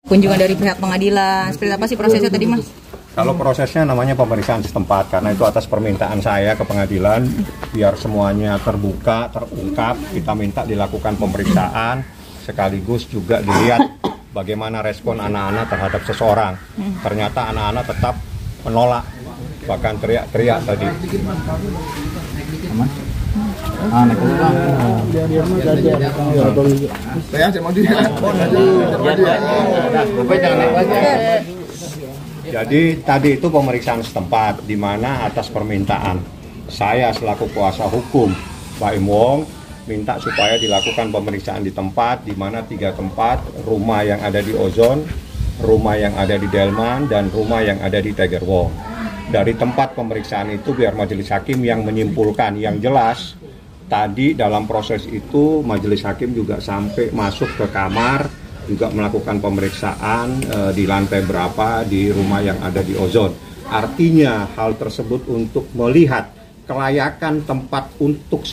Kunjungan dari pihak pengadilan, seperti apa sih prosesnya tadi, Mas? Kalau prosesnya namanya pemeriksaan setempat, karena itu atas permintaan saya ke pengadilan, biar semuanya terbuka, terungkap, kita minta dilakukan pemeriksaan, sekaligus juga dilihat bagaimana respon anak-anak terhadap seseorang. Ternyata anak-anak tetap menolak, bahkan teriak-teriak tadi. Jadi tadi itu pemeriksaan setempat, di mana atas permintaan saya selaku kuasa hukum Pak Im Wong minta supaya dilakukan pemeriksaan di tempat, di mana 3 tempat, rumah yang ada di Ozon, rumah yang ada di Delman, dan rumah yang ada di Tiger Wong. Dari tempat pemeriksaan itu biar majelis hakim yang menyimpulkan. Yang jelas tadi dalam proses itu majelis hakim juga sampai masuk ke kamar, juga melakukan pemeriksaan di lantai berapa di rumah yang ada di Ozon. Artinya hal tersebut untuk melihat kelayakan tempat untuk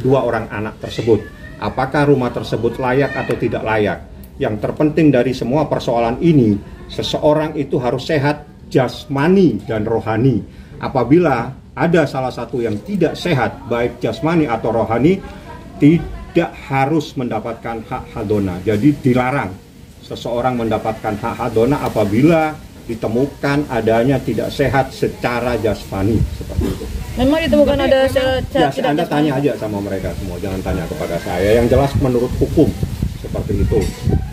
dua orang anak tersebut. Apakah rumah tersebut layak atau tidak layak. Yang terpenting dari semua persoalan ini, seseorang itu harus sehat jasmani dan rohani. Apabila ada salah satu yang tidak sehat, baik jasmani atau rohani, tidak harus mendapatkan hak hadona. Jadi dilarang seseorang mendapatkan hak hadona apabila ditemukan adanya tidak sehat secara jasmani, seperti itu. Memang ditemukan ada ya, Anda tanya aja sama mereka semua, jangan tanya kepada saya. Yang jelas menurut hukum seperti itu.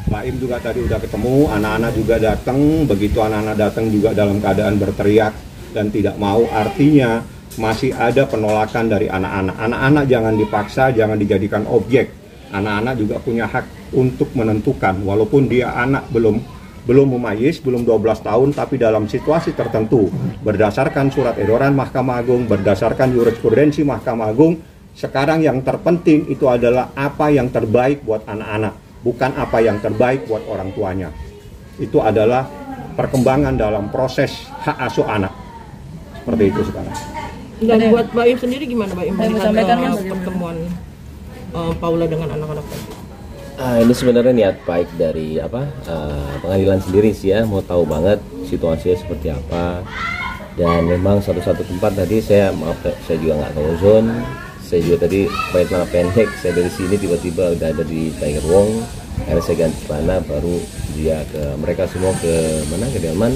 Pak Im juga tadi udah ketemu, anak-anak juga datang. Begitu anak-anak datang juga dalam keadaan berteriak dan tidak mau. Artinya masih ada penolakan dari anak-anak. Anak-anak jangan dipaksa, jangan dijadikan objek. Anak-anak juga punya hak untuk menentukan, walaupun dia anak belum memayis, belum 12 tahun, tapi dalam situasi tertentu, berdasarkan surat edaran Mahkamah Agung, berdasarkan jurisprudensi Mahkamah Agung, sekarang yang terpenting itu adalah apa yang terbaik buat anak-anak, bukan apa yang terbaik buat orang tuanya. Itu adalah perkembangan dalam proses hak asuh anak. Seperti itu sekarang. Dan buat Mbak Im sendiri gimana, Mbak Im, melihat pertemuan Paula dengan anak-anak tadi? Ini sebenarnya niat baik dari pengadilan sendiri sih ya, mau tahu banget situasinya seperti apa. Dan memang satu-satu tempat tadi saya juga nggak tahu zone. Saya juga tadi malah pendek, saya dari sini tiba-tiba udah ada di Tiger Wong. Akhirnya saya ganti celana, baru dia ke mereka semua ke mana, ke Delman,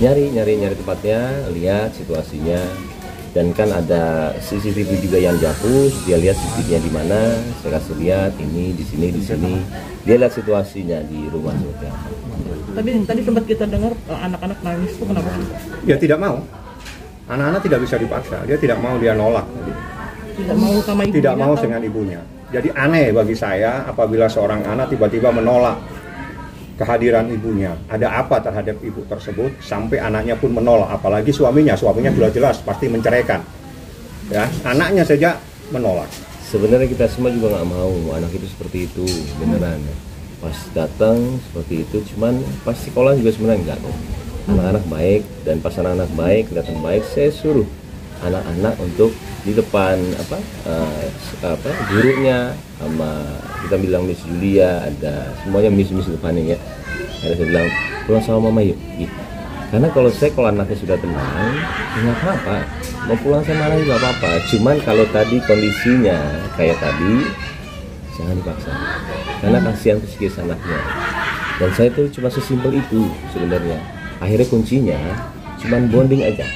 nyari tempatnya, lihat situasinya. Dan kan ada CCTV juga yang jauh, dia lihat CCTV-nya di mana, saya kasih lihat ini di sini. Dia lihat situasinya di rumah seperti apa. Tadi sempat kita dengar anak-anak nangis itu kenapa? Ya tidak mau. Anak-anak tidak bisa dipaksa, dia tidak mau, dia nolak. Tidak mau sama ibunya? Tidak mau dengan ibunya. Jadi aneh bagi saya apabila seorang anak tiba-tiba menolak kehadiran ibunya. Ada apa terhadap ibu tersebut sampai anaknya pun menolak, apalagi suaminya sudah jelas pasti menceraikan. Ya, anaknya saja menolak. Sebenarnya kita semua juga nggak mau anak itu seperti itu, beneran. Pas datang seperti itu, cuman pas sekolah juga sebenarnya enggak kok. Anak-anak baik, dan pas anak-anak baik, kelihatan baik, saya suruh anak-anak untuk di depan gurunya, sama kita bilang Miss Julia, ada semuanya Miss depannya ya. Ada saya bilang pulang sama mama yuk gitu. Karena kalau anaknya sudah tenang, nggak apa-apa, mau pulang sama anaknya nggak apa-apa. Cuman kalau tadi kondisinya kayak tadi, jangan dipaksa, karena kasihan psikis anaknya. Dan saya tuh cuma sesimpel itu sebenarnya. Akhirnya kuncinya cuman bonding aja,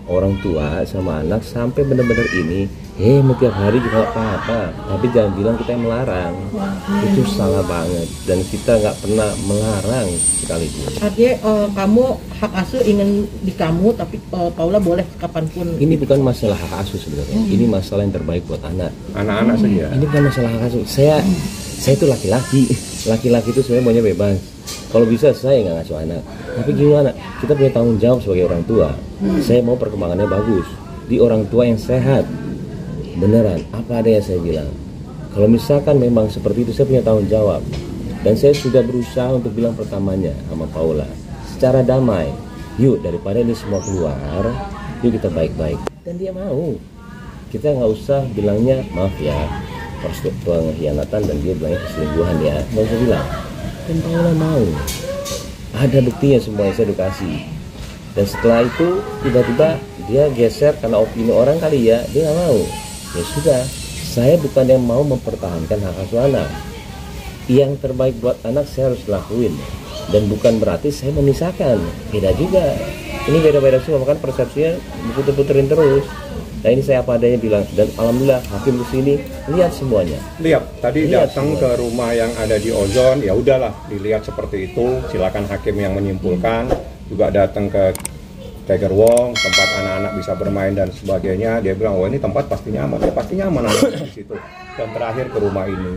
orang tua sama anak sampai benar-benar ini mau tiap hari juga nggak apa-apa, tapi jangan bilang kita yang melarang. Itu salah banget, dan kita nggak pernah melarang sekalipun. Artinya kamu hak asuh ingin di kamu, tapi Paula boleh kapanpun. Ini bukan masalah hak asuh sebenarnya, ini masalah yang terbaik buat anak-anak saja. Ini bukan masalah hak asuh. Saya itu laki-laki itu sebenarnya maunya bebas. Kalau bisa saya nggak ngasuh anak, tapi gimana? Kita punya tanggung jawab sebagai orang tua. Saya mau perkembangannya bagus di orang tua yang sehat. Beneran, apa ada yang saya bilang. Kalau misalkan memang seperti itu, saya punya tanggung jawab. Dan saya sudah berusaha untuk bilang pertamanya sama Paula, secara damai, yuk daripada ini semua keluar, yuk kita baik-baik. Dan dia mau. Kita nggak usah bilangnya, maaf ya, pengkhianatan, dan dia bilangnya perselingkuhan ya, nggak usah bilang. Dan Paula mau. ada buktinya semuanya, saya edukasi. Dan setelah itu tiba-tiba dia geser karena opini orang kali ya, dia nggak mau. Ya sudah, saya bukan yang mau mempertahankan hak asuh anak. Yang terbaik buat anak saya harus lakuin, dan bukan berarti saya memisahkan. Beda juga, ini beda-beda semua, kan persepsinya diputer-puterin terus. Nah ini saya apa adanya bilang, dan alhamdulillah hakim kesini lihat semuanya. Lihat tadi datang ke rumah yang ada di Ozon, ya udahlah dilihat seperti itu, silakan hakim yang menyimpulkan. Juga datang ke Tiger Wong, tempat anak-anak bisa bermain dan sebagainya, dia bilang, oh ini tempat pasti nyaman, ya pasti nyaman anak di situ. Dan terakhir ke rumah ini,